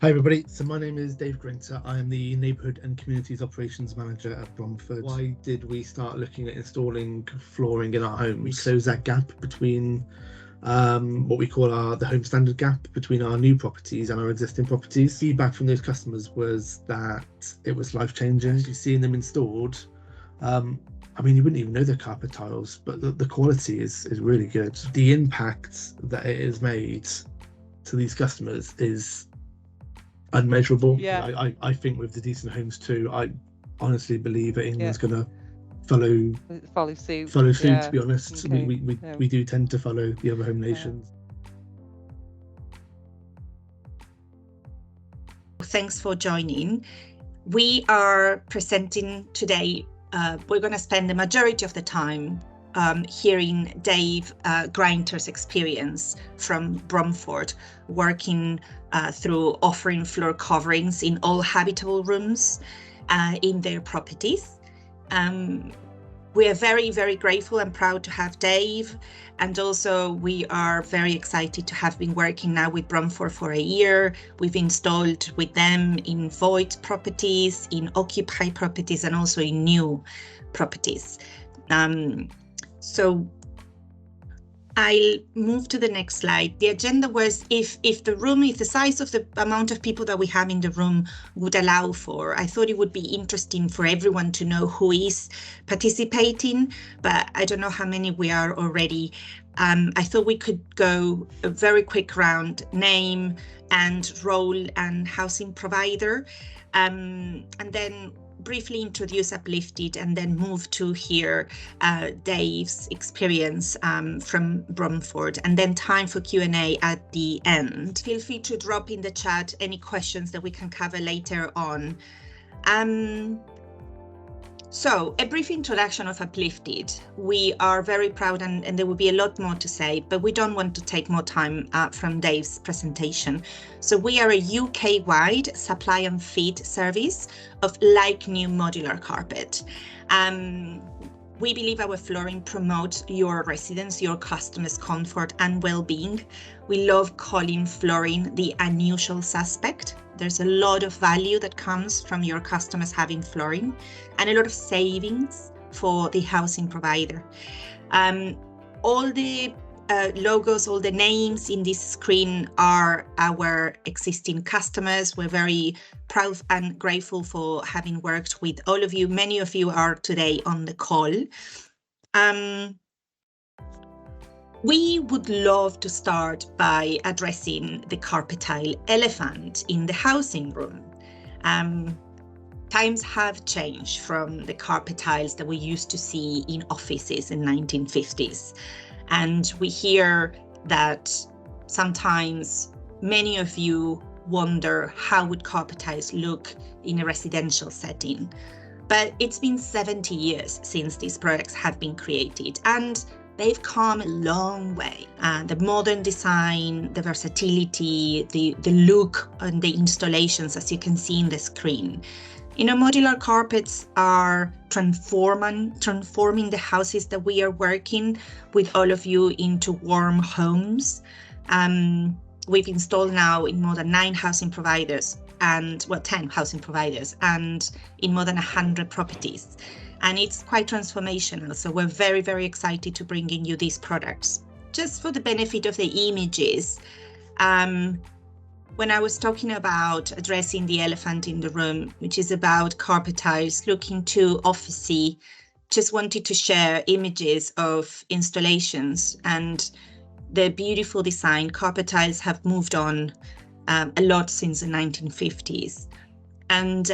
Hi everybody, so my name is Dave Grinter. I am the Neighbourhood and Communities Operations Manager at Bromford. Why did we start looking at installing flooring in our homes? We close that gap between what we call the home standard gap between our new properties and our existing properties. Feedback from those customers was that it was life-changing. Actually seeing them installed, I mean, you wouldn't even know they're carpet tiles, but the quality is really good. The impact that it has made to these customers is unmeasurable. Yeah. I think with the Decent Homes 2, I honestly believe that England's going to follow suit. To be honest, Okay. we do tend to follow the other home nations. Thanks for joining. We are presenting today. We're going to spend the majority of the time hearing Dave Grinter's experience from Bromford, working through offering floor coverings in all habitable rooms in their properties. We are very, very grateful and proud to have Dave. And also we are very excited to have been working now with Bromford for a year. We've installed with them in void properties, in occupied properties, and also in new properties. So I'll move to the next slide. The agenda was if the size of the amount of people that we have in the room would allow for, I thought it would be interesting for everyone to know who is participating, but I don't know how many we are already. I thought we could go a very quick round, name and role and housing provider, and then briefly introduce Uplyfted and then move to hear Dave's experience from Bromford, and then time for Q&A at the end. Feel free to drop in the chat any questions that we can cover later on. So a brief introduction of Uplyfted. We are very proud, and there will be a lot more to say, but we don't want to take more time from Dave's presentation. So we are a UK-wide supply and feed service of like new modular carpet. We believe our flooring promotes your residents, your customers' comfort and well-being. We love calling flooring the unusual suspect. There's a lot of value that comes from your customers having flooring and a lot of savings for the housing provider. All the logos, all the names in this screen are our existing customers. We're very proud and grateful for having worked with all of you. Many of you are today on the call. We would love to start by addressing the carpet tile elephant in the housing room. Times have changed from the carpet tiles that we used to see in offices in 1950s. And we hear that sometimes many of you wonder how would carpet tiles look in a residential setting. But it's been 70 years since these products have been created, and they've come a long way. The modern design, the versatility, the look and the installations, as you can see in the screen. You know, modular carpets are transforming the houses that we are working with all of you into warm homes. We've installed now in more than 9 housing providers and 10 housing providers and in more than 100 properties. And it's quite transformational. So we're very, very excited to bring in you these products. Just for the benefit of the images, when I was talking about addressing the elephant in the room, which is about carpet tiles looking too officey, just wanted to share images of installations and the beautiful design. Carpet tiles have moved on a lot since the 1950s. And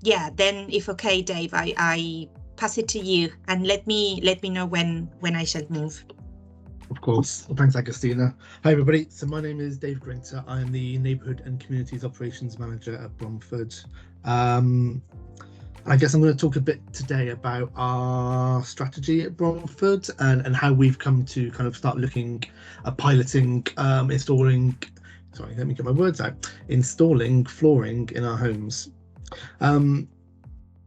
yeah, then if okay, Dave, I pass it to you and let me know when I shall move. Of course. Well, thanks, Agustina. Hi, everybody. So my name is Dave Grinter. I am the Neighbourhood and Communities Operations Manager at Bromford. I guess I'm going to talk a bit today about our strategy at Bromford and how we've come to kind of start looking at piloting, installing flooring in our homes.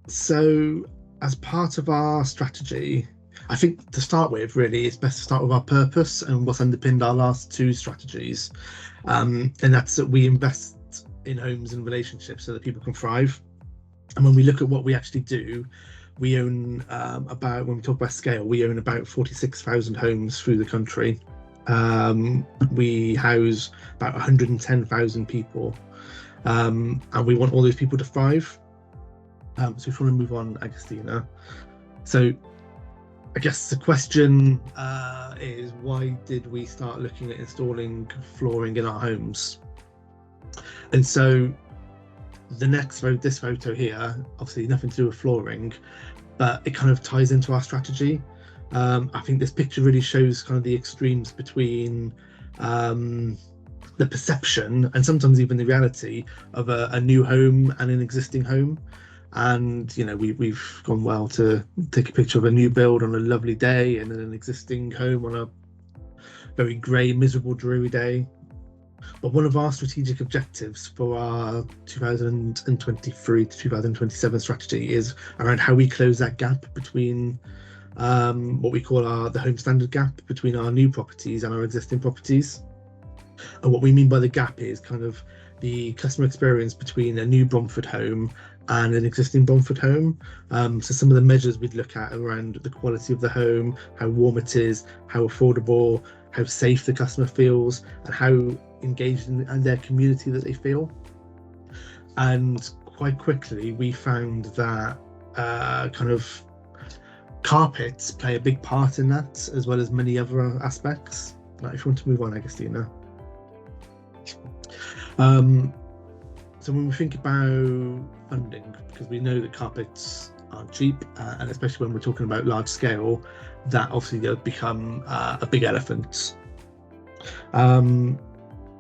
So as part of our strategy, I think to start with, really, it's best to start with our purpose and what's underpinned our last 2 strategies. And that's that we invest in homes and relationships so that people can thrive. And when we look at what we actually do, we own when we talk about scale, we own about 46,000 homes through the country. We house about 110,000 people, and we want all those people to thrive. So if you want to move on, Agustina. So I guess the question is, why did we start looking at installing flooring in our homes? And so this photo here, obviously nothing to do with flooring, but it kind of ties into our strategy. I think this picture really shows kind of the extremes between the perception and sometimes even the reality of a new home and an existing home. And you know, we've gone well to take a picture of a new build on a lovely day and then an existing home on a very grey, miserable, dreary day. But one of our strategic objectives for our 2023 to 2027 strategy is around how we close that gap between what we call the home standard gap between our new properties and our existing properties. And what we mean by the gap is kind of the customer experience between a new Bromford home and an existing Bromford home. So some of the measures we'd look at around the quality of the home, how warm it is, how affordable, how safe the customer feels, and how engaged in their community that they feel. And quite quickly we found that kind of carpets play a big part in that, as well as many other aspects. If you want to move on, Agustina. So when we think about funding, because we know that carpets aren't cheap, and especially when we're talking about large scale, that obviously they'll become a big elephant.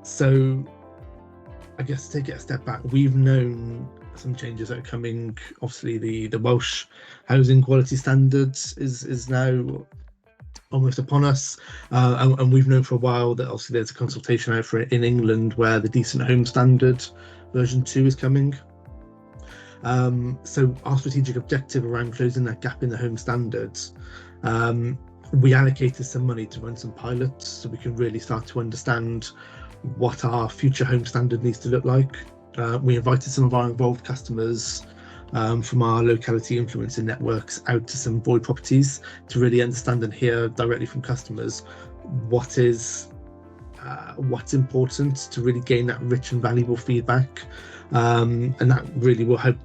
So I guess to take it a step back, we've known some changes that are coming. Obviously the Welsh Housing Quality Standard is now almost upon us, and we've known for a while that obviously there's a consultation out for it in England where the Decent Home Standard version 2 is coming. So our strategic objective around closing that gap in the home standards, we allocated some money to run some pilots so we can really start to understand what our future home standard needs to look like. We invited some of our involved customers from our locality influencer networks out to some void properties to really understand and hear directly from customers what's important, to really gain that rich and valuable feedback, and that really will help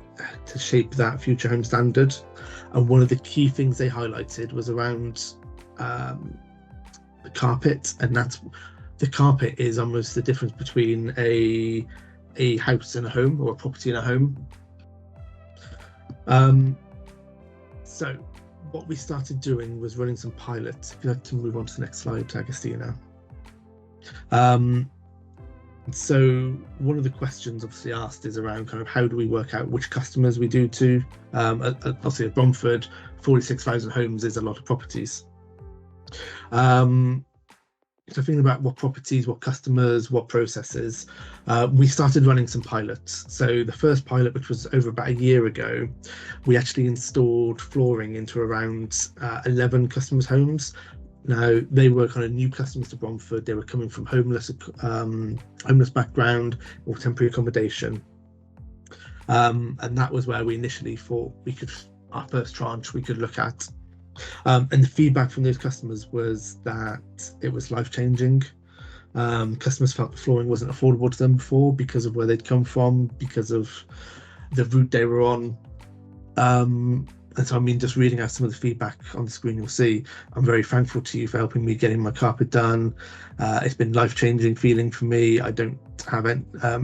to shape that future home standard. And one of the key things they highlighted was around the carpet, and that's the carpet is almost the difference between a house and a home, or a property and a home. So what we started doing was running some pilots. If you'd like to move on to the next slide, Agustina. So one of the questions obviously asked is around kind of how do we work out which customers we do to. Obviously at Bromford, 46,000 homes is a lot of properties. So thinking about what properties, what customers, what processes, we started running some pilots. So the first pilot, which was over about a year ago, we actually installed flooring into around 11 customers' homes. Now, they were kind of new customers to Bromford. They were coming from homeless background or temporary accommodation. And that was where we initially thought our first tranche we could look at. And the feedback from those customers was that it was life-changing. Customers felt the flooring wasn't affordable to them before because of where they'd come from, because of the route they were on. And so, I mean, just reading out some of the feedback on the screen, you'll see, I'm very thankful to you for helping me getting my carpet done. It's been life-changing feeling for me. I don't have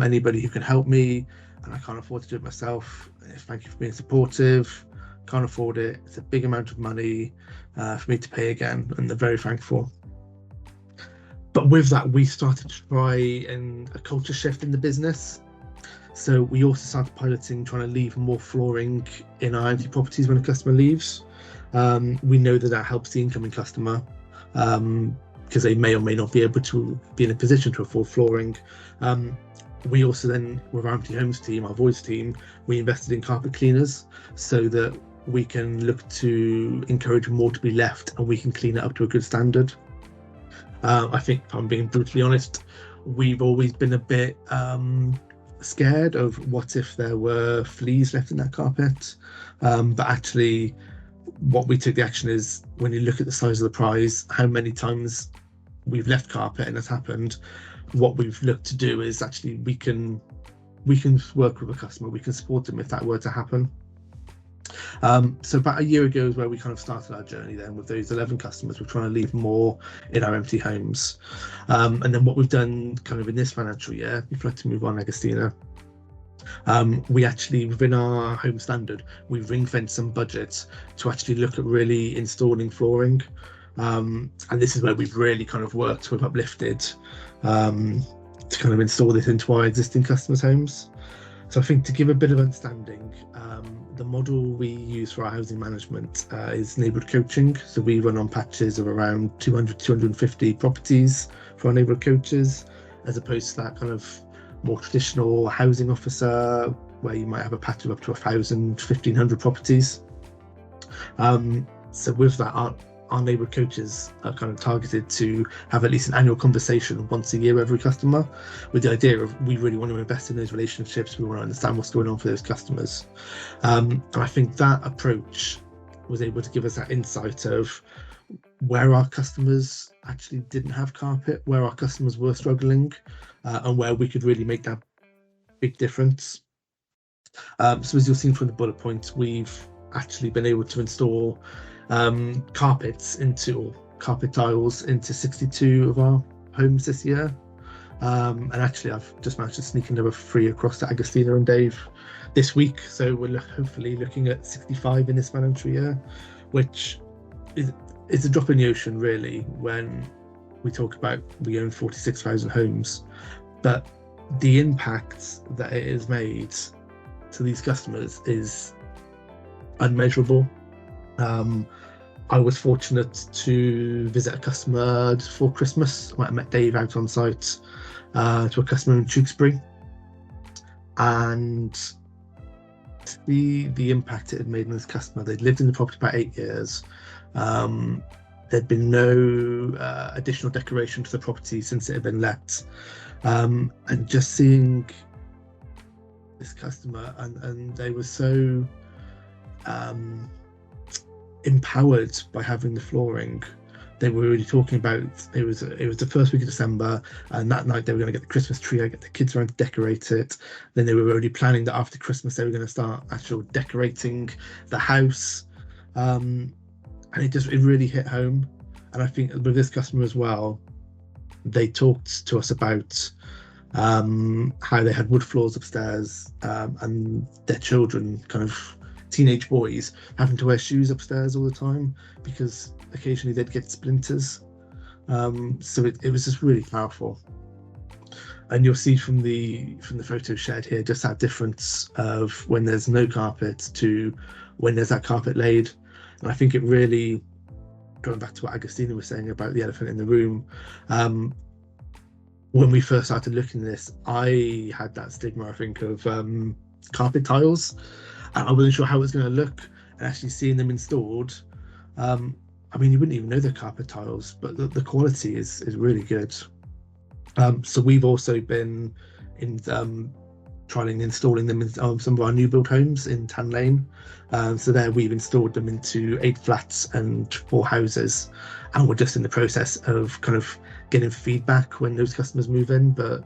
anybody who can help me, and I can't afford to do it myself. Thank you for being supportive. Can't afford it. It's a big amount of money for me to pay again, and they're very thankful. But with that, we started to try a culture shift in the business. So we also started piloting, trying to leave more flooring in our empty properties when a customer leaves. We know that helps the incoming customer because they may or may not be able to be in a position to afford flooring. We also then, with our empty homes team, our voice team, we invested in carpet cleaners so that we can look to encourage more to be left and we can clean it up to a good standard. I think, if I'm being brutally honest, we've always been a bit scared of what if there were fleas left in that carpet. But actually, what we took the action is, when you look at the size of the prize, how many times we've left carpet and it's happened, what we've looked to do is actually we can work with a customer, we can support them if that were to happen. So about a year ago is where we kind of started our journey then with those 11 customers. We're trying to leave more in our empty homes. And then what we've done kind of in this financial year, if you'd like to move on, Agostina, we actually, within our home standard, we ring-fenced some budget to actually look at really installing flooring. And this is where we've really kind of worked with Uplyfted to kind of install this into our existing customers' homes. So I think, to give a bit of understanding, the model we use for our housing management is neighbourhood coaching. So we run on patches of around 200, 250 properties for our neighbourhood coaches, as opposed to that kind of more traditional housing officer where you might have a patch of up to 1,000, 1,500 properties. So with that, our neighbourhood coaches are kind of targeted to have at least an annual conversation once a year with every customer, with the idea of, we really want to invest in those relationships, we want to understand what's going on for those customers. And I think that approach was able to give us that insight of where our customers actually didn't have carpet, where our customers were struggling, and where we could really make that big difference. So as you'll see from the bullet points, we've actually been able to install carpet tiles into 62 of our homes this year, and actually I've just managed to sneak another 3 across to Agostina and Dave this week, so we're hopefully looking at 65 in this financial year, which is a drop in the ocean really when we talk about we own 46,000 homes, but the impact that it has made to these customers is unmeasurable. I was fortunate to visit a customer just before Christmas. I met Dave out on site to a customer in Tewkesbury, and the impact it had made on this customer. They'd lived in the property about 8 years. There'd been no additional decoration to the property since it had been let, and just seeing this customer, and they were so empowered by having the flooring. They were really talking about, it was the first week of December, and that night they were going to get the Christmas tree out, get the kids around to decorate it. Then they were already planning that after Christmas they were going to start actual decorating the house, and it really hit home. And I think with this customer as well, they talked to us about how they had wood floors upstairs, and their children, kind of teenage boys, having to wear shoes upstairs all the time because occasionally they'd get splinters. So it was just really powerful. And you'll see from the photo shared here just that difference of when there's no carpet to when there's that carpet laid. And I think it really, going back to what Agostina was saying about the elephant in the room, when we first started looking at this, I had that stigma, I think, of carpet tiles. I wasn't sure how it was going to look, and actually seeing them installed, I mean, you wouldn't even know they're carpet tiles, but the quality is really good. So we've also been trialing installing them in some of our new build homes in Tan Lane. So there we've installed them into 8 flats and 4 houses, and we're just in the process of kind of getting feedback when those customers move in. But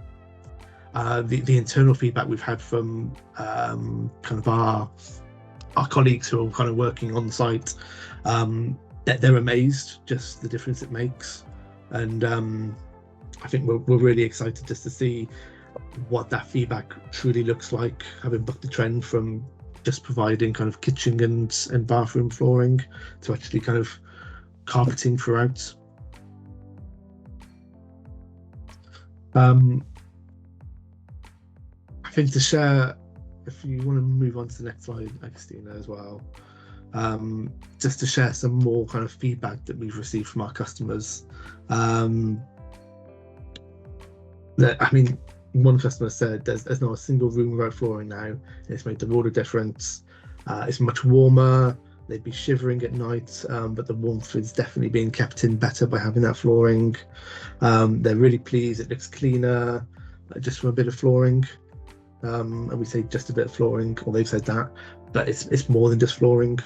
the internal feedback we've had from kind of our colleagues who are kind of working on site, that they're amazed just the difference it makes. And I think we're really excited just to see what that feedback truly looks like, having bucked the trend from just providing kind of kitchen and bathroom flooring to actually kind of carpeting throughout. I think to share, if you want to move on to the next slide, Agostina, as well, just to share some more kind of feedback that we've received from our customers. I mean, one customer said there's not a single room without flooring now. It's made the world of difference. It's much warmer. They'd be shivering at night, but the warmth is definitely being kept in better by having that flooring. They're really pleased. It looks cleaner, just from a bit of flooring. and we say just a bit of flooring, or they've said that, but it's more than just flooring.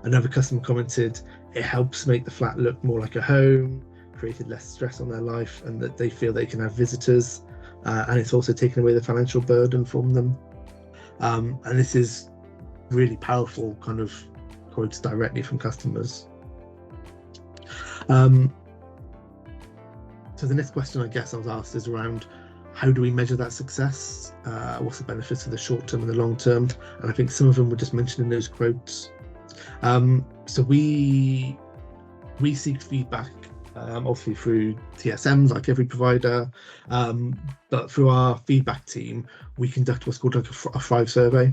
Another customer commented it helps make the flat look more like a home, created less stress on their life, and that they feel they can have visitors, and it's also taken away the financial burden from them. And this is really powerful kind of quotes directly from customers. So the next question I guess I was asked is around how do we measure that success? What's the benefits of the short term and the long term? And I think some of them were just mentioned in those quotes. So we seek feedback, obviously through TSMs, like every provider, but through our feedback team, we conduct what's called like a Thrive survey.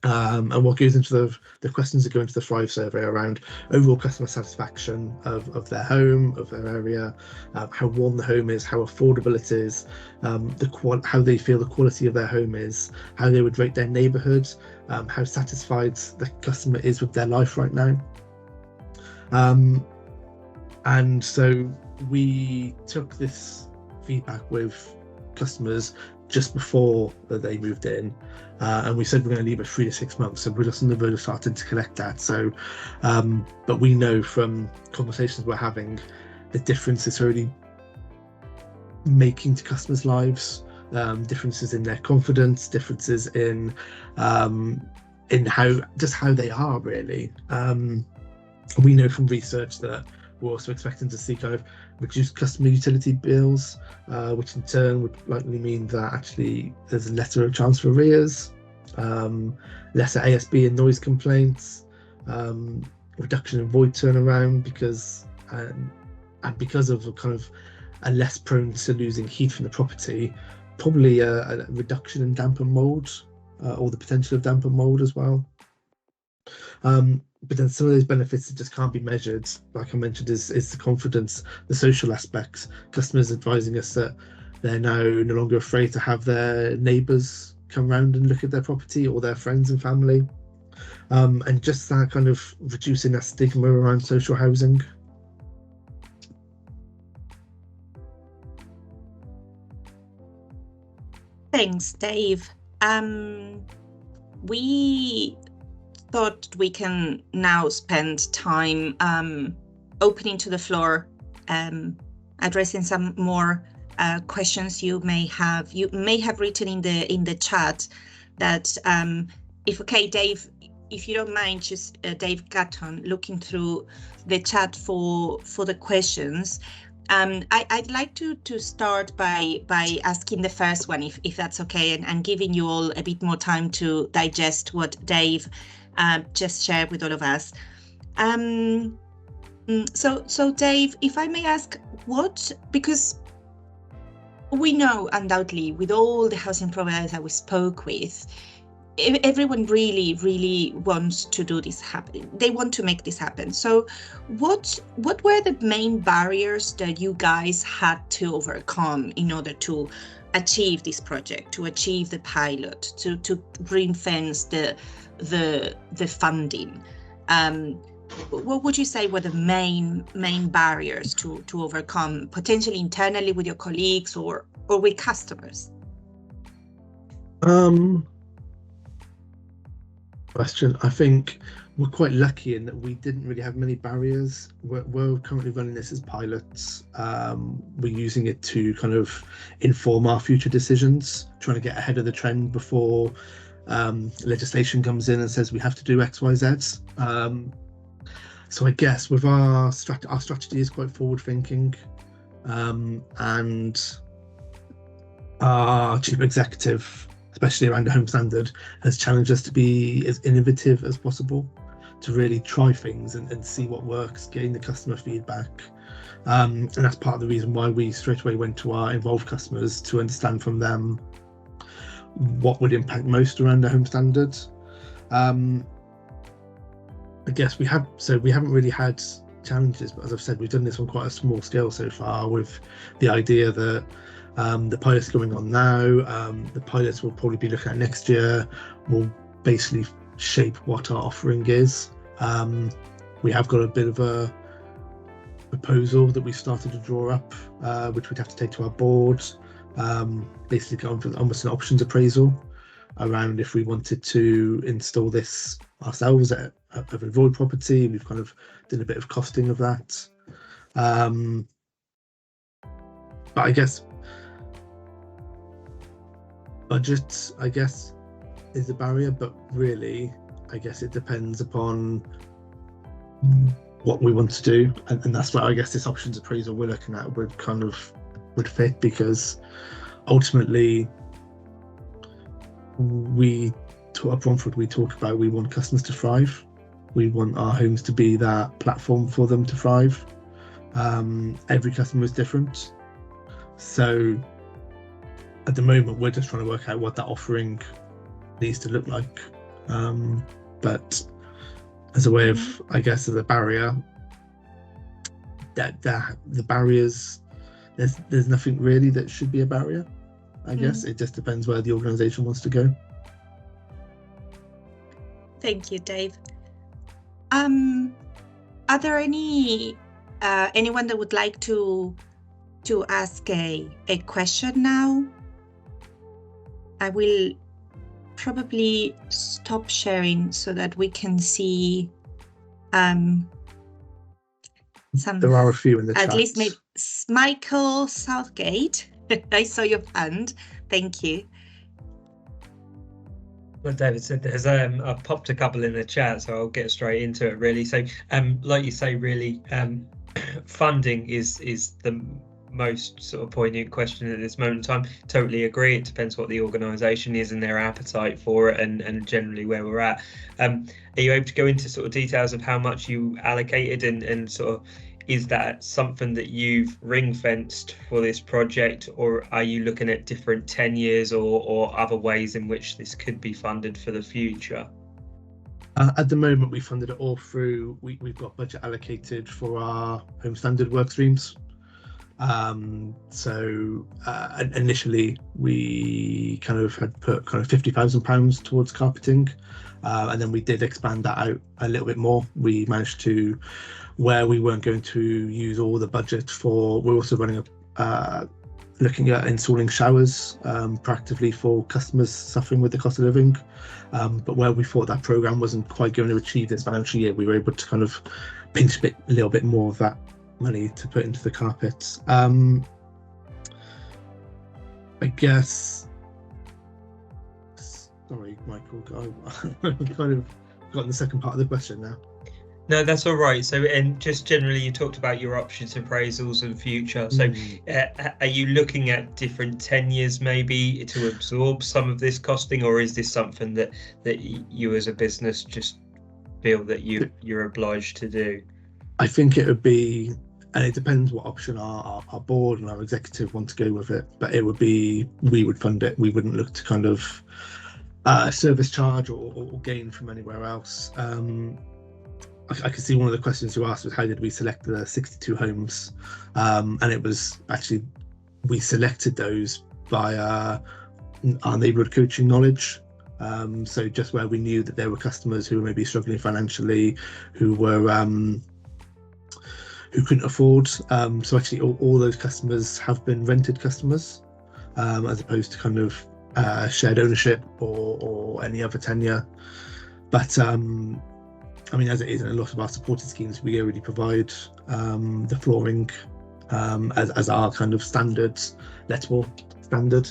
And what goes into the questions that go into the Thrive survey around overall customer satisfaction of their home, of their area, how warm the home is, how affordable it is, how they feel the quality of their home is, how they would rate their neighbourhood, how satisfied the customer is with their life right now. And so we took this feedback with customers just before they moved in, and we said we're going to leave it 3 to 6 months, so we're just on the verge of starting to collect that. So but we know from conversations we're having the difference it's already making to customers' lives, differences in their confidence, differences in how they are really. We know from research that we're also expecting to see kind of reduced customer utility bills, which in turn would likely mean that actually there's a lesser chance for arrears, lesser ASB and noise complaints, reduction in void turnaround because of kind of a less prone to losing heat from the property, probably a reduction in damp and mould, or the potential of damp and mould as well. But then some of those benefits that just can't be measured, like I mentioned, is the confidence, the social aspects. Customers advising us that they're now no longer afraid to have their neighbours come round and look at their property, or their friends and family, and just that kind of reducing that stigma around social housing. Thanks, Dave. We thought we can now spend time opening to the floor, addressing some more questions you may have. You may have written in the chat that, if okay, Dave, if you don't mind, just Dave Gatton, looking through the chat for the questions. I'd like to start by asking the first one, if that's okay, and giving you all a bit more time to digest what Dave just shared with all of us. So Dave, if I may ask, because we know undoubtedly with all the housing providers that we spoke with, everyone really wants to do this happen. They want to make this happen. So what were the main barriers that you guys had to overcome in order to achieve this project, to achieve the pilot, to ring-fence the funding? What would you say were the main barriers to overcome, potentially internally with your colleagues or with customers? Question. I think we're quite lucky in that we didn't really have many barriers. We're currently running this as pilots. We're using it to kind of inform our future decisions, trying to get ahead of the trend before legislation comes in and says we have to do X, Y, Z. So I guess with our strategy is quite forward thinking, and our chief executive, especially around the home standard, has challenged us to be as innovative as possible, to really try things and see what works, gain the customer feedback. And that's part of the reason why we straight away went to our involved customers to understand from them what would impact most around the home standard. I guess we haven't really had challenges, but as I've said, we've done this on quite a small scale so far, with the idea that the pilot's going on now. The pilots will probably be looking at next year, will basically shape what our offering is. We have got a bit of a proposal that we started to draw up, which we'd have to take to our board. basically almost an options appraisal around if we wanted to install this ourselves at a void property. We've kind of done a bit of costing of that. But I guess budget, is a barrier, but really, I guess it depends upon what we want to do, and that's where I guess this options appraisal we're looking at would fit, because ultimately at Bromford we talk about we want customers to thrive. We want our homes to be that platform for them to thrive. Every customer is different, so at the moment we're just trying to work out what that offering needs to look like. But as a way of, I guess, as a barrier, that the barriers, there's nothing really that should be a barrier. I guess it just depends where the organisation wants to go. Thank you, Dave. Are there anyone that would like to ask a question now? I will probably stop sharing so that we can see some. There are a few in the chat. At least maybe Michael Southgate. I saw your hand. Thank you. Well, David said there's I've popped a couple in the chat, so I'll get straight into it really. So like you say, really funding is the most sort of poignant question at this moment in time. Totally agree. It depends what the organisation is and their appetite for it, and generally where we're at. Are you able to go into sort of details of how much you allocated, and sort of is that something that you've ring-fenced for this project, or are you looking at different tenures or other ways in which this could be funded for the future? At the moment, we funded it all through, we've got budget allocated for our home standard work streams. Initially we kind of had put kind of £50,000 towards carpeting, and then we did expand that out a little bit more. We managed to, where we weren't going to use all the budget for, we're also running looking at installing showers proactively for customers suffering with the cost of living, but where we thought that program wasn't quite going to achieve this financial year, we were able to kind of pinch a little bit more of that money to put into the carpets. I guess, sorry Michael, I've kind of forgotten the second part of the question now. No, that's all right. So, and just generally, you talked about your options appraisals and future. So, are you looking at different tenures maybe to absorb some of this costing, or is this something that you as a business just feel that you're obliged to do? I think it would be, and it depends what option our board and our executive want to go with it, but it would be, we would fund it. We wouldn't look to kind of service charge or gain from anywhere else. I could see one of the questions you asked was how did we select the 62 homes, and it was actually, we selected those by our neighbourhood coaching knowledge. So just where we knew that there were customers who were maybe struggling financially, who couldn't afford. So actually all those customers have been rented customers, as opposed to kind of shared ownership or any other tenure. But I mean, as it is in a lot of our supported schemes, we already provide the flooring as our kind of standard, lettable standard.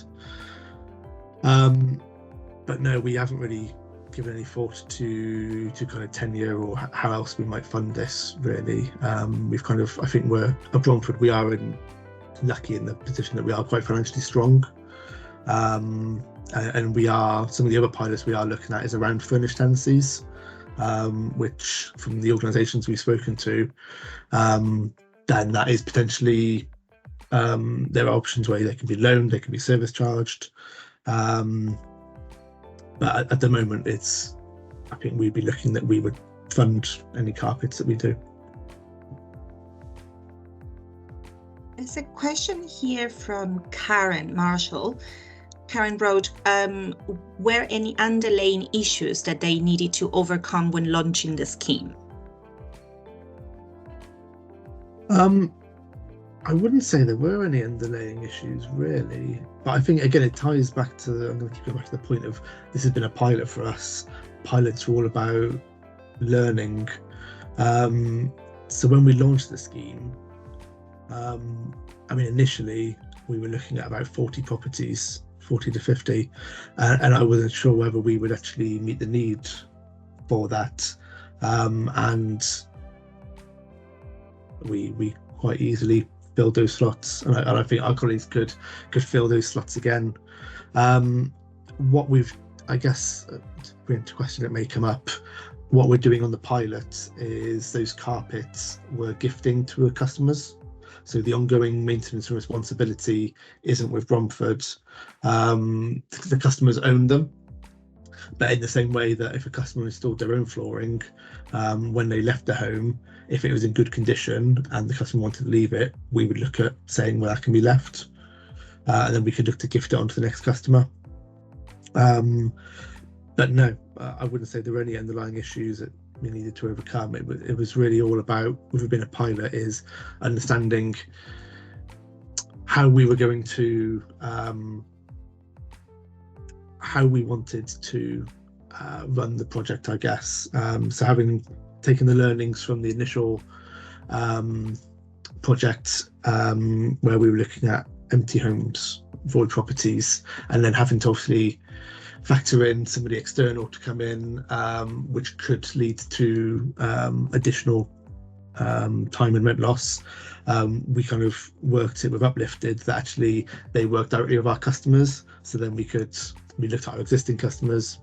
But no, we haven't really given any thought to kind of tenure or how else we might fund this, really. We've kind of, I think we're, at Bromford, we are lucky in the position that we are quite financially strong. And we are, some of the other pilots we are looking at is around furnished tenancies, which from the organisations we've spoken to, then that is potentially, there are options where they can be loaned, they can be service charged. But at the moment, it's, I think we'd be looking that we would fund any carpets that we do. There's a question here from Karen Marshall. Karen wrote, were any underlying issues that they needed to overcome when launching the scheme? I wouldn't say there were any underlying issues really, but I think again it ties back to, I'm going to keep going back to the point of this has been a pilot for us. Pilots are all about learning. So when we launched the scheme, I mean initially we were looking at about 40 properties, 40 to 50, and I wasn't sure whether we would actually meet the need for that, and we quite easily filled those slots, and I think our colleagues could fill those slots again. What we've, I guess, to bring into question that may come up, what we're doing on the pilot is those carpets we're gifting to our customers. So the ongoing maintenance and responsibility isn't with Bromford. The customers own them. But in the same way that if a customer installed their own flooring, when they left the home, if it was in good condition and the customer wanted to leave it, we would look at saying, well, that can be left. And then we could look to gift it on to the next customer. But no, I wouldn't say there were any underlying issues that we needed to overcome. It was really all about, with being a pilot, is understanding how we were going to, how we wanted to run the project, I guess. So having taken the learnings from the initial project, where we were looking at empty homes, void properties, and then having to obviously factor in somebody external to come in, which could lead to additional time and rent loss. We kind of worked it with Uplyfted, that actually they worked directly with our customers. So then we looked at our existing customers.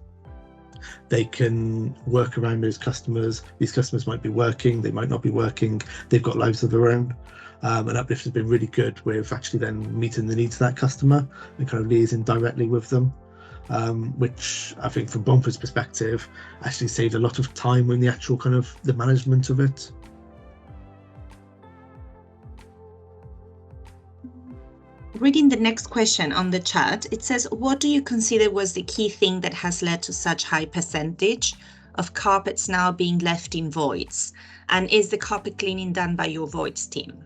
They can work around those customers. These customers might be working, they might not be working, they've got lives of their own. And Uplyfted has been really good with actually then meeting the needs of that customer and kind of liaising directly with them. Which I think from Bromford's perspective actually saved a lot of time in the actual kind of the management of it. Reading the next question on the chat, it says, what do you consider was the key thing that has led to such high percentage of carpets now being left in voids? And is the carpet cleaning done by your voids team?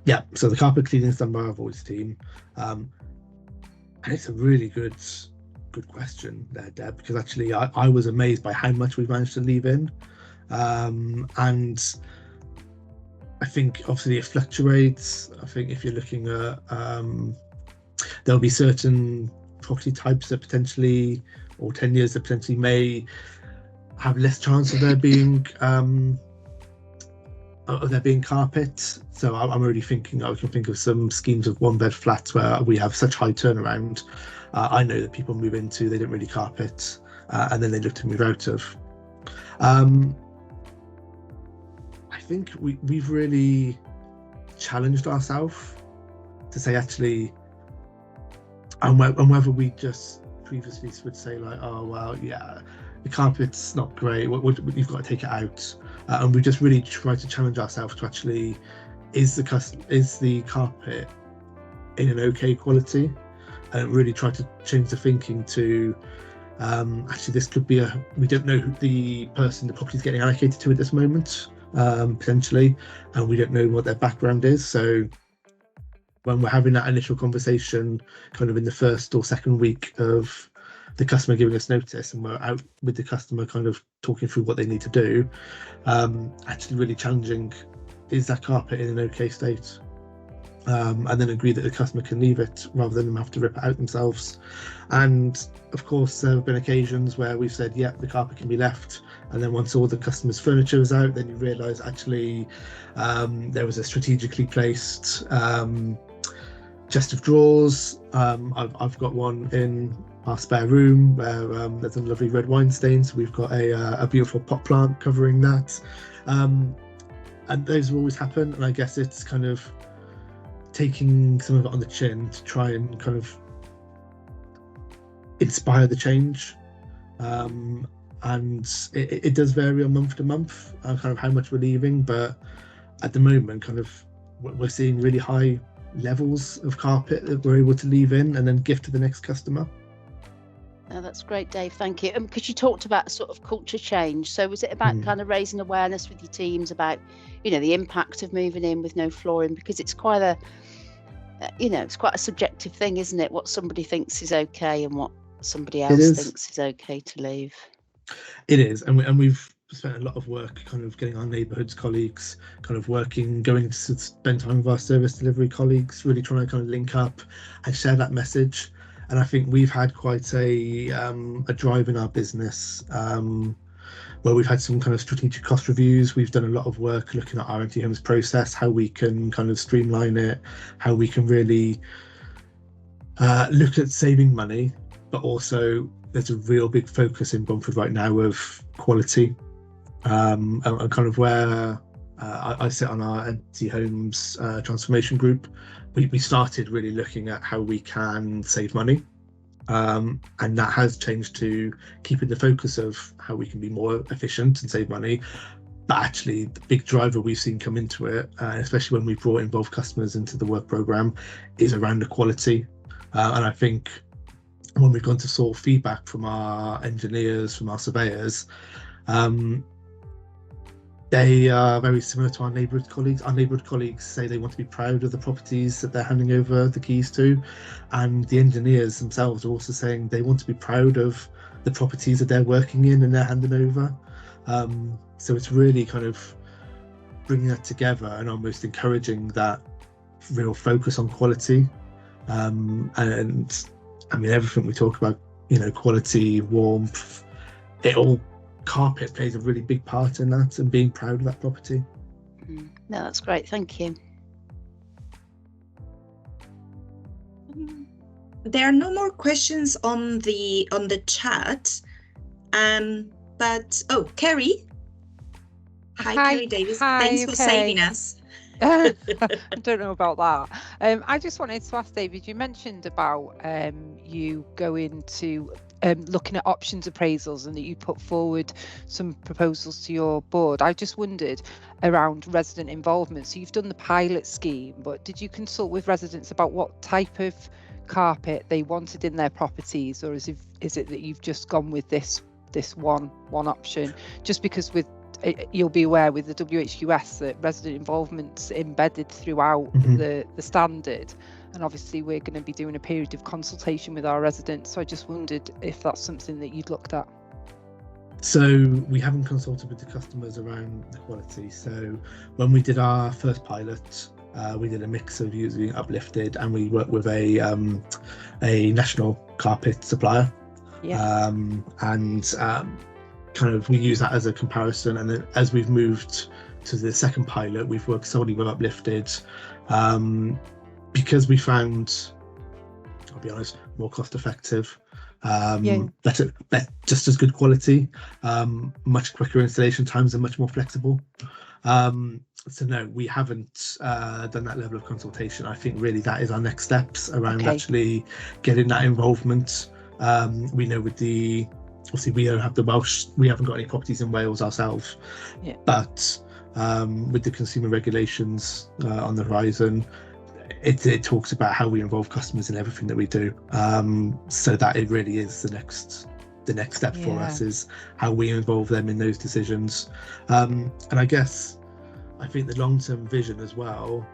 Yeah, so the carpet cleaning is done by our voids team. And it's a really good question there, Deb, because actually I was amazed by how much we've managed to leave in. And I think obviously it fluctuates. I think if you're looking at, there'll be certain property types that potentially, or tenures that potentially may have less chance of there being carpet. So I'm already thinking, I can think of some schemes of one bed flats where we have such high turnaround. I know that people move into, they don't really carpet, and then they look to move out of. I think we've really challenged ourselves to say actually, and whether we just previously would say like, oh well, yeah, the carpet's not great, you've got to take it out, and we just really try to challenge ourselves to actually, is the carpet in an okay quality, and really try to change the thinking to actually this could be we don't know who the property is getting allocated to at this moment, potentially, and we don't know what their background is. So when we're having that initial conversation kind of in the first or second week of the customer giving us notice, and we're out with the customer kind of talking through what they need to do, actually really challenging, is that carpet in an okay state? And then agree that the customer can leave it rather than them have to rip it out themselves. And of course there have been occasions where we've said, yeah, the carpet can be left, and then once all the customer's furniture is out, then you realise actually there was a strategically placed chest of drawers. I've got one in our spare room where there's a lovely red wine stain, so we've got a beautiful pot plant covering that, and those will always happen. And I guess it's kind of taking some of it on the chin to try and kind of inspire the change, and it does vary on month to month kind of how much we're leaving, but at the moment kind of we're seeing really high levels of carpet that we're able to leave in and then gift to the next customer. Oh, that's great, Dave. Thank you. Because you talked about sort of culture change. So was it about kind of raising awareness with your teams about, the impact of moving in with no flooring? Because it's quite a, it's quite a subjective thing, isn't it? What somebody thinks is okay and what somebody else thinks is okay to leave. It is, and we've spent a lot of work kind of getting our neighbourhoods colleagues kind of going to spend time with our service delivery colleagues, really trying to kind of link up and share that message. And I think we've had quite a drive in our business where we've had some kind of strategic cost reviews. We've done a lot of work looking at our empty homes process, how we can kind of streamline it, how we can really look at saving money, but also there's a real big focus in Bromford right now of quality, and kind of where I sit on our empty homes transformation group. We started really looking at how we can save money, and that has changed to keeping the focus of how we can be more efficient and save money. But actually, the big driver we've seen come into it, especially when we brought involved customers into the work programme, is around the quality. And I think when we've gone to sort feedback from our engineers, from our surveyors, they are very similar to our neighbourhood colleagues. Our neighbourhood colleagues say they want to be proud of the properties that they're handing over the keys to, and the engineers themselves are also saying they want to be proud of the properties that they're working in and they're handing over. So it's really kind of bringing that together and almost encouraging that real focus on quality. And I mean, everything we talk about, quality, warmth, carpet plays a really big part in that, and being proud of that property. No, that's great. Thank you. There are no more questions on the chat, but Kerry. Hi, Kerry Davis. Thanks for saving us. I don't know about that. I just wanted to ask David, you mentioned about you going to looking at options appraisals and that you put forward some proposals to your board. I just wondered around resident involvement. So you've done the pilot scheme, but did you consult with residents about what type of carpet they wanted in their properties, or is it that you've just gone with this one option? Just because you'll be aware with the WHQS that resident involvement's embedded throughout the standard, and obviously we're going to be doing a period of consultation with our residents, so I just wondered if that's something that you'd looked at. So we haven't consulted with the customers around the quality. So when we did our first pilot, we did a mix of using Uplyfted, and we worked with a national carpet supplier. Kind of we use that as a comparison, and then as we've moved to the second pilot, we've worked solely with Uplyfted, because we found, I'll be honest, more cost effective, better, just as good quality, much quicker installation times, and much more flexible. So no, we haven't done that level of consultation. I think really that is our next steps around actually getting that involvement. We know obviously we don't have the Welsh, we haven't got any properties in Wales ourselves, but with the consumer regulations on the horizon, it talks about how we involve customers in everything that we do. So that it really is the next step for us, is how we involve them in those decisions. And I think the long-term vision as well,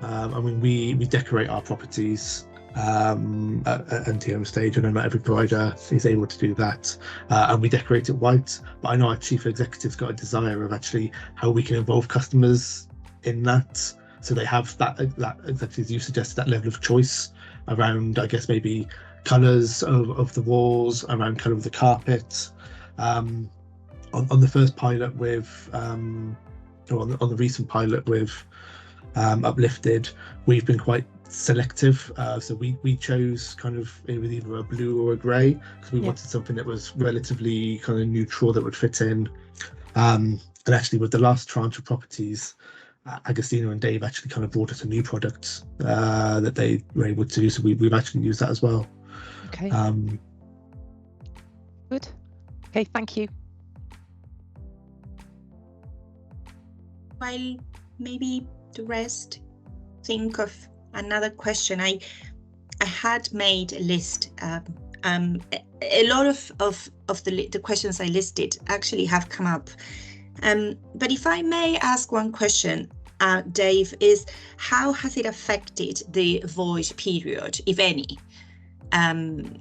I mean, we decorate our properties at NTM stage. I know not every provider is able to do that, and we decorate it white, but I know our chief executive's got a desire of actually how we can involve customers in that, so they have that exactly as you suggested, that level of choice around, I guess, maybe colours of the walls, around colour of the carpet. On the first pilot with on the recent pilot with Uplyfted, we've been quite selective, so we chose kind of with either a blue or a grey, because we wanted something that was relatively kind of neutral that would fit in. And actually with the last tranche of properties, Agostino and Dave actually kind of brought us a new product that they were able to do, so we've actually used that as well. Good. Okay, thank you. While maybe the rest think of another question, I had made a list A lot of the questions I listed actually have come up. But if I may ask one question, Dave, is how has it affected the void period, if any? And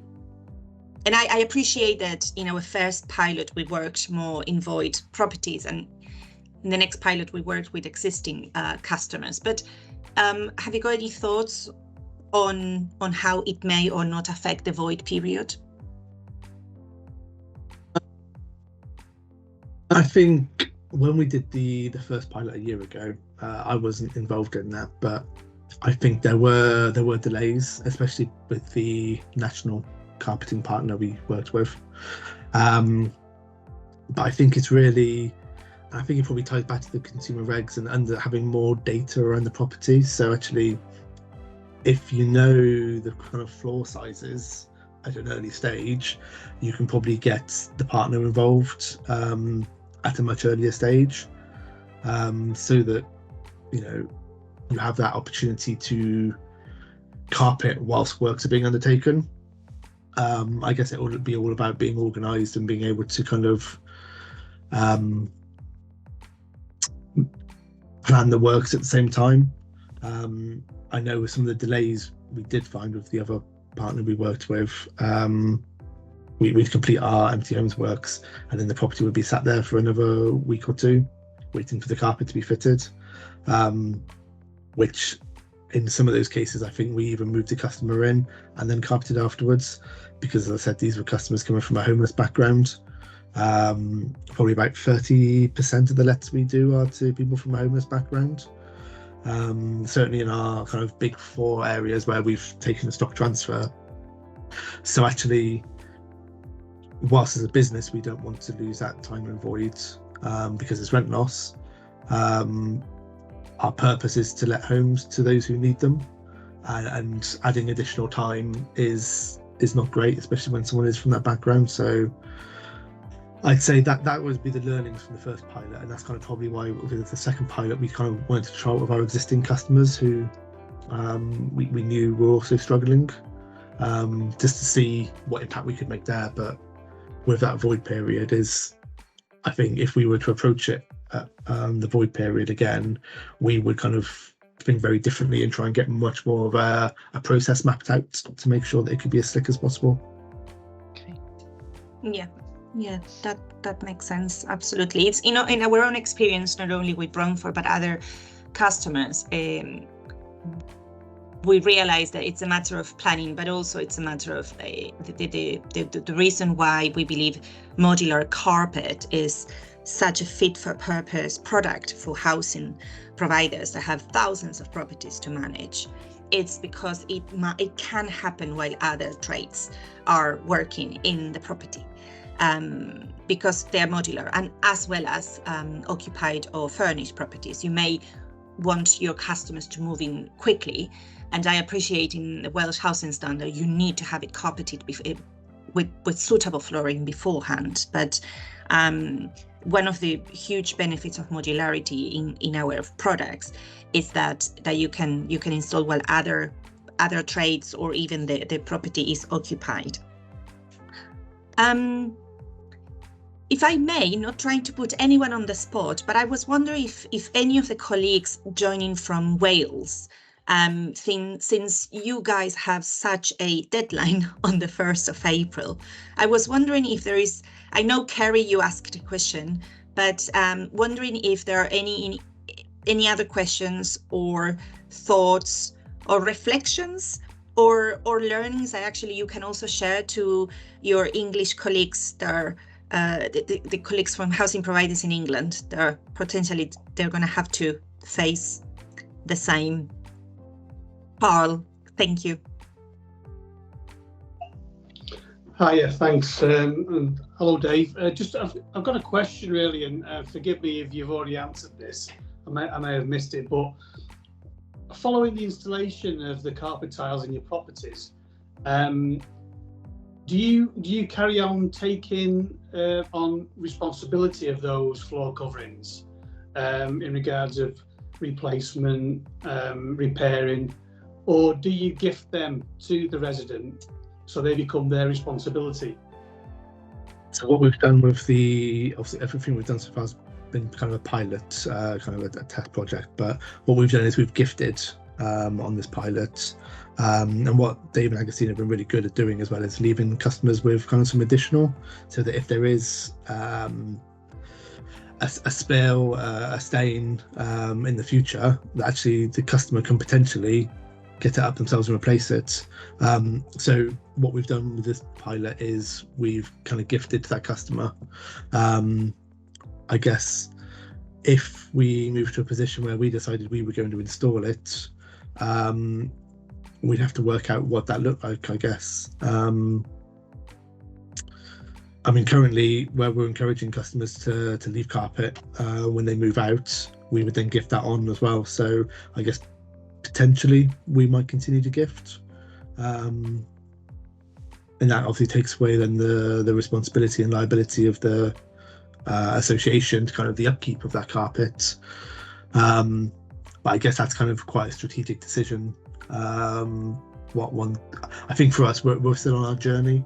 I appreciate that in our first pilot, we worked more in void properties, and in the next pilot, we worked with existing customers. But have you got any thoughts on how it may or not affect the void period? I think when we did the first pilot a year ago, I wasn't involved in that, but I think there were delays, especially with the national carpeting partner we worked with. But I think it probably ties back to the consumer regs and having more data around the property. So actually, if you know the kind of floor sizes at an early stage, you can probably get the partner involved at a much earlier stage, so that you have that opportunity to carpet whilst works are being undertaken. I guess it would be all about being organised and being able to kind of plan the works at the same time. I know with some of the delays we did find with the other partner we worked with, we'd complete our empty homes works, and then the property would be sat there for another week or two, waiting for the carpet to be fitted. Which, in some of those cases, I think we even moved the customer in and then carpeted afterwards, because, as I said, these were customers coming from a homeless background. Probably about 30% of the lets we do are to people from a homeless background. Certainly in our kind of big four areas where we've taken a stock transfer. So actually, whilst as a business we don't want to lose that time and void, because it's rent loss, our purpose is to let homes to those who need them, and adding additional time is not great, especially when someone is from that background. So I'd say that would be the learnings from the first pilot, and that's kind of probably why with the second pilot we kind of wanted to trial with our existing customers who we knew were also struggling, just to see what impact we could make there. But with that void period, I think if we were to approach it at the void period again, we would kind of think very differently and try and get much more of a process mapped out to make sure that it could be as slick as possible. Okay. Yeah, that makes sense. Absolutely. It's in our own experience, not only with Bromford but other customers, we realize that it's a matter of planning, but also it's a matter of the reason why we believe modular carpet is such a fit for purpose product for housing providers that have thousands of properties to manage. It's because it can happen while other trades are working in the property, because they're modular, and as well as occupied or furnished properties. You may want your customers to move in quickly, and I appreciate in the Welsh Housing Standard you need to have it carpeted with suitable flooring beforehand. But one of the huge benefits of modularity in our products is that you can install while other trades or even the property is occupied. If I may, not trying to put anyone on the spot, but I was wondering if any of the colleagues joining from Wales, since you guys have such a deadline on the 1st of April, I was wondering if there is, I know Kerry, you asked a question, but wondering if there are any other questions or thoughts or reflections or learnings that actually you can also share to your English colleagues that are the colleagues from housing providers in England that are potentially they're going to have to face the same. Paul, thank you. Hiya, thanks. And hello, Dave. I've got a question really, and forgive me if you've already answered this. I may have missed it, but following the installation of the carpet tiles in your properties, do you carry on taking on responsibility of those floor coverings in regards of replacement, repairing, or do you gift them to the resident so they become their responsibility. So what we've done with obviously everything we've done so far has been kind of a pilot, kind of a test project. But what we've done is we've gifted on this pilot, and what Dave and Agostino have been really good at doing as well is leaving customers with kind of some additional, so that if there is a spill, a stain in the future, that actually the customer can potentially get it up themselves and replace it. So what we've done with this pilot is we've kind of gifted to that customer. I guess if we moved to a position where we decided we were going to install it, we'd have to work out what that looked like, I guess. I mean, currently, where we're encouraging customers to leave carpet when they move out, we would then gift that on as well. So I guess potentially we might continue to gift. And that obviously takes away then the responsibility and liability of the association to kind of the upkeep of that carpet. But I guess that's kind of quite a strategic decision. I think for us, we're still on our journey.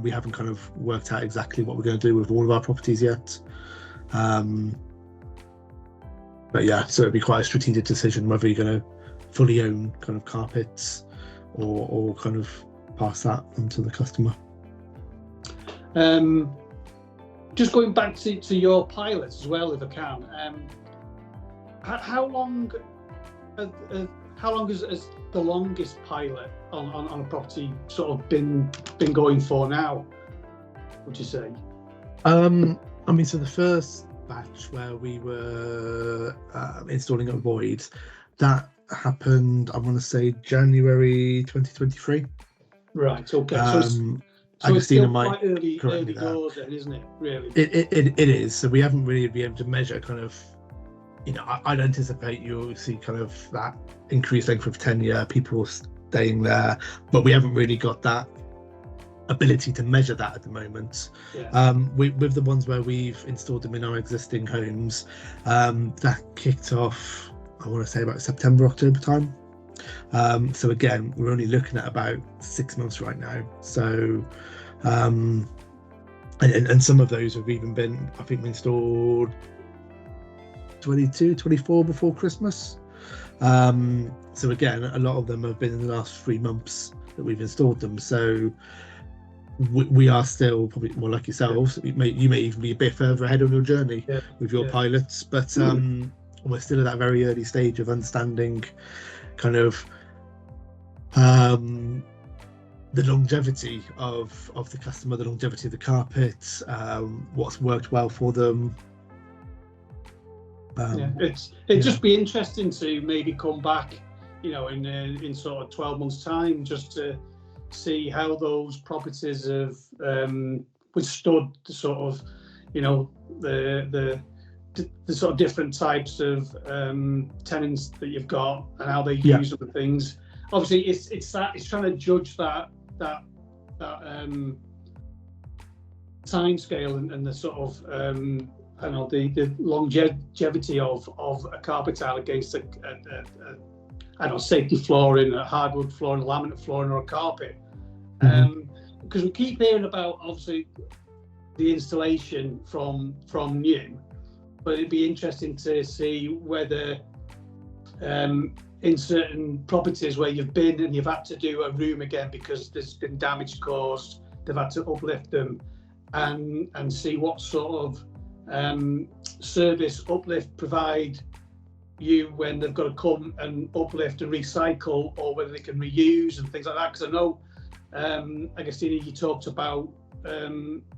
We haven't kind of worked out exactly what we're going to do with all of our properties yet. But yeah, so it'd be quite a strategic decision whether you're going to fully own kind of carpets or kind of pass that on to the customer. Just going back to your pilots as well, if I can. How long has the longest pilot on a property sort of been going for now, would you say? I mean, so the first batch where we were installing at Void, that happened, I want to say January 2023. Right, okay. So it's still quite early doors then, isn't it, really? It is. So we haven't really been able to measure kind of, I'd anticipate you'll see kind of that increased length of tenure, people staying there, but we haven't really got that ability to measure that at the moment. Yeah. With the ones where we've installed them in our existing homes, that kicked off, I want to say about September, October time. So again, we're only looking at about 6 months right now. So, and some of those have even been, I think we installed 22, 24 before Christmas. So again, a lot of them have been in the last 3 months that we've installed them. So we are still probably more like yourselves. You may even be a bit further ahead on your journey with your pilots, but we're still at that very early stage of understanding kind of the longevity of the customer, the longevity of the carpet, what's worked well for them. It'd just be interesting to maybe come back, in sort of 12 months' time, just to see how those properties have withstood the sort of, the sort of different types of tenants that you've got and how they use them and things. Obviously, it's trying to judge that time scale and the sort of the longevity of a carpet tile against a safety flooring, a hardwood flooring, laminate flooring, or a carpet. Because we keep hearing about obviously the installation from new, but it'd be interesting to see whether in certain properties where you've been and you've had to do a room again because there's been damage caused, they've had to uplift them and see what sort of service uplift provide you when they've got to come and uplift and recycle, or whether they can reuse and things like that. Because I know, Agostino, you talked about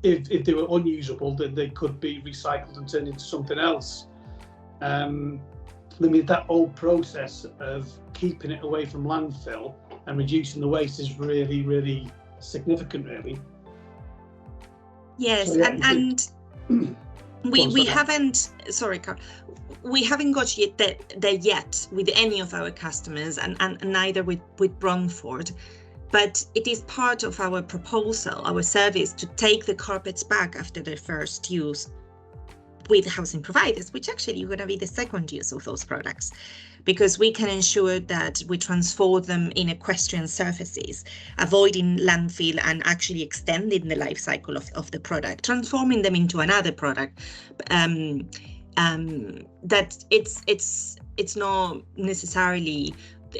if they were unusable, then they could be recycled and turned into something else. That whole process of keeping it away from landfill and reducing the waste is really, really significant, really. Yes, and we haven't, sorry, Carl, we haven't got there yet with any of our customers, and neither with Bromford. But it is part of our proposal, our service, to take the carpets back after their first use with housing providers, which actually are going to be the second use of those products, because we can ensure that we transform them in equestrian surfaces, avoiding landfill and actually extending the life cycle of the product, transforming them into another product. That it's not necessarily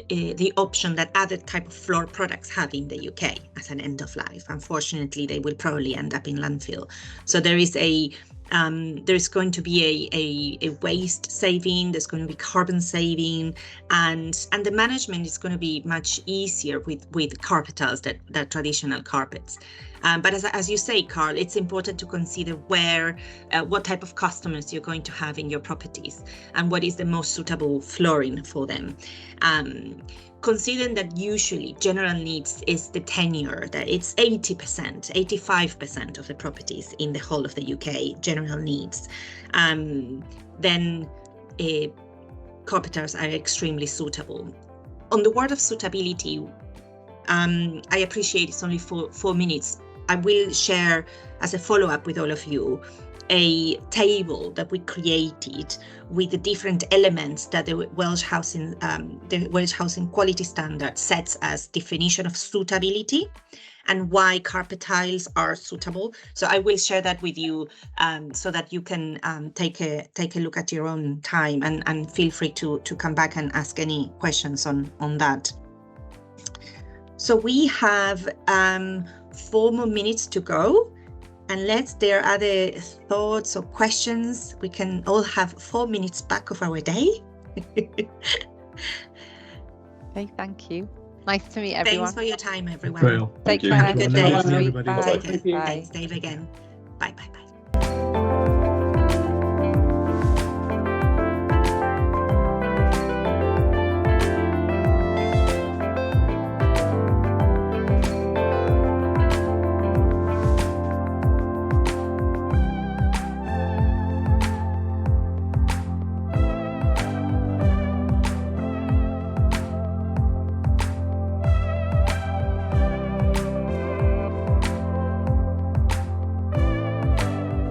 the option that other type of floor products have in the UK as an end of life. Unfortunately, they will probably end up in landfill. So there is there's going to be a waste saving, there's going to be carbon saving, and the management is going to be much easier with carpet tiles than traditional carpets. But as you say, Carl, it's important to consider what type of customers you're going to have in your properties and what is the most suitable flooring for them. Considering that usually general needs is the tenure, that it's 80%, 85% of the properties in the whole of the UK, general needs, then carpet tiles are extremely suitable. On the word of suitability, I appreciate it's only 4 minutes. I will share as a follow-up with all of you a table that we created with the different elements that the Welsh Housing Quality Standard sets as definition of suitability and why carpet tiles are suitable. So I will share that with you so that you can take a look at your own time, and feel free to come back and ask any questions on that. So we have 4 more minutes to go. Unless there are other thoughts or questions, we can all have 4 minutes back of our day. Okay, thank you. Nice to meet everyone. Thanks for your time, everyone. Real. Take Thank you. care. Have a Good good day. night, everybody. Bye. Take care. Thank you. Thanks, Dave again. Bye.